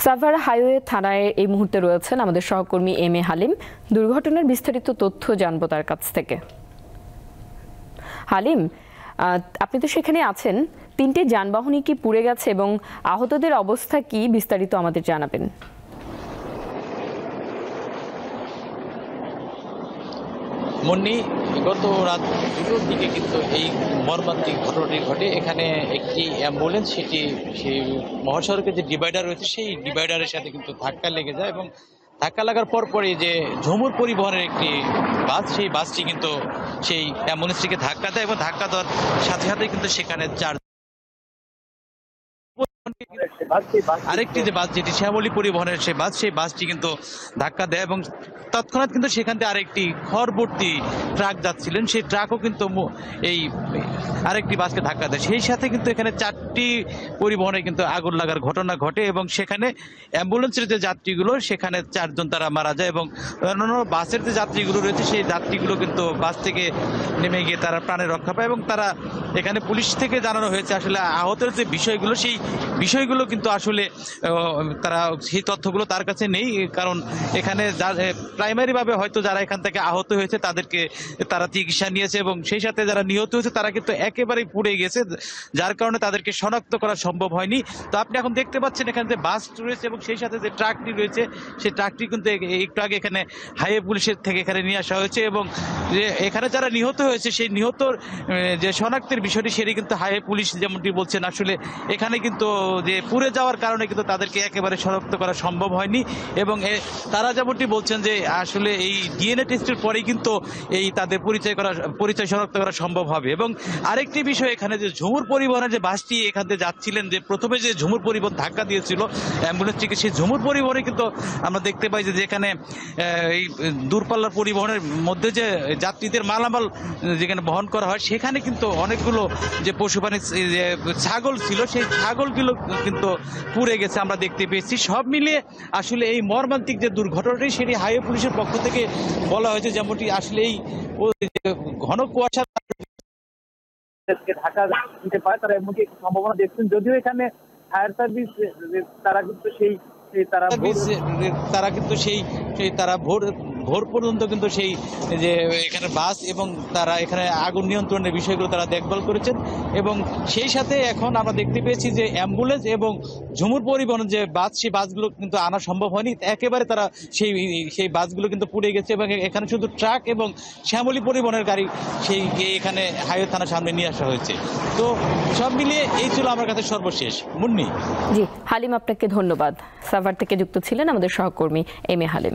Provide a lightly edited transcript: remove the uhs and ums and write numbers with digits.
Savar highway থানায় এই মুহূর্তে রয়েছেন আমাদের সহকর্মী এম এ হালিম। দুর্ঘটনার বিস্তারিত তথ্য জানবো তার কাছ থেকে। হালিম, আপনি তো সেখানে আছেন, তিনটে যানবাহনই কি পুড়ে গেছে এবং আহতদের অবস্থা কি, বিস্তারিত আমাদের জানাবেন। মুন্নি, গত রাত 2টার দিকে কিন্তু এই মর্মান্তিক ঘটনাটি ঘটে। এখানে একটি অ্যাম্বুলেন্স সেই মহাসড়কের যে ডিভাইডার রয়েছে সেই ডিভাইডারের সাথে কিন্তু ধাক্কা লেগে যায় এবং ধাক্কা লাগার পরপরই যে ঝুমুর পরিবহনের একটি বাস, সেই বাসটি কিন্তু সেই অ্যাম্বুলেন্সটিকে ধাক্কা দেয় এবং ধাক্কা দেওয়ার সাথে সাথে কিন্তু সেখানে আরেকটি যে বাস, যেটি শ্যামলী পরিবহনের সেই বাসটি কিন্তু ধাক্কা দেয় এবং তৎক্ষণাৎ কিন্তু সেখান থেকে আরেকটি খড়ভর্তি ট্রাক যাচ্ছিলেন, সেই ট্রাকও কিন্তু এই আরেকটি বাসকে ধাক্কা দেয়। সেই সাথে কিন্তু এখানে 4টি পরিবহনে কিন্তু আগুন লাগার ঘটনা ঘটে এবং সেখানে অ্যাম্বুলেন্সের যে যাত্রীগুলো, সেখানে 4 জন তারা মারা যায় এবং অন্যান্য বাসের যে যাত্রীগুলো রয়েছে সেই যাত্রীগুলো কিন্তু বাস থেকে নেমে গিয়ে তারা প্রাণে রক্ষা পায় এবং তারা এখানে পুলিশ থেকে জানানো হয়েছে আসলে আহতের যে বিষয়গুলো, সেই বিষয়গুলো কিন্তু আসলে তারা সেই তথ্যগুলো তার কাছে নেই, কারণ এখানে প্রাইমারিভাবে হয়তো যারা এখান থেকে আহত হয়েছে তাদেরকে তারা চিকিৎসা নিয়েছে এবং সেই সাথে যারা নিহত হয়েছে তারা কিন্তু একেবারেই পুড়ে গেছে, যার কারণে তাদেরকে শনাক্ত করা সম্ভব হয়নি। তো আপনি এখন দেখতে পাচ্ছেন এখানে যে বাস রয়েছে এবং সেই সাথে যে ট্রাকটি রয়েছে, সেই ট্রাকটি কিন্তু একটু আগে এখানে হাইওয়ে পুলিশের থেকে এখানে নিয়ে আসা হয়েছে এবং যে এখানে যারা নিহত হয়েছে সেই নিহতর যে শনাক্তের বিষয়টি সেটি কিন্তু হাইওয়ে পুলিশ যেমনটি বলছেন আসলে এখানে কিন্তু যে পুড়ে যাওয়ার কারণে কিন্তু তাদেরকে একেবারে শনাক্ত করা সম্ভব হয়নি এবং তারা যেমনটি বলছেন যে আসলে এই ডিএনএ টেস্টের পরেই কিন্তু এই তাদের পরিচয় শনাক্ত করা সম্ভব হবে। এবং আরেকটি বিষয়, এখানে যে ঝুমুর পরিবহনের যে বাসটি এখান থেকে যাচ্ছিলেন, যে প্রথমে যে ঝুমুর পরিবহন ধাক্কা দিয়েছিল অ্যাম্বুলেন্সটিকে, সেই ঝুমুর পরিবহনে কিন্তু আমরা দেখতে পাই যে যেখানে এই দূরপাল্লার পরিবহনের মধ্যে যে যাত্রীদের মালামাল যেখানে বহন করা হয়, সেখানে কিন্তু অনেকগুলো যে পশুপ্রাণী যে ছাগল ছিল, সেই ছাগলগুলো কিন্তু পুড়ে গেছে আমরা দেখতে পেয়েছি। সব মিলিয়ে আসলে এই মর্মান্তিক যে দুর্ঘটনাটি সেটি হাইওয়ে পুলিশের পক্ষ থেকে বলা হয়েছে, যেমনটি আসলে এই ঘন কুয়াশা ঢাকা দিতে পারে তারা এমনকি একটি সম্ভাবনা দেখছেন, যদিও এখানে ফায়ার সার্ভিস তারা কিন্তু তারা ভোর পর্যন্ত কিন্তু সেই যে এখানে বাস এবং তারা এখানে আগুন নিয়ন্ত্রণের বিষয়গুলো তারা দেখভাল করেছেন এবং সেই সাথে এখন আমরা দেখতে পেয়েছি যে অ্যাম্বুলেন্স এবং ঝুমুর পরিবহন যে বাস, সেই বাসগুলো কিন্তু আনা সম্ভব হয়নি, একেবারে তারা সেই বাসগুলো কিন্তু পুড়ে গেছে এবং এখানে শুধু ট্রাক এবং শ্যামলী পরিবহনের গাড়ি সেই এখানে হাইওয়ে থানার সামনে নিয়ে আসা হয়েছে। তো সব মিলিয়ে এই ছিল আমার কাছে সর্বশেষ। মুন্নি। জি হালিম, আপনাকে ধন্যবাদ। সাভার থেকে যুক্ত ছিলেন আমাদের সহকর্মী এম এ হালিম।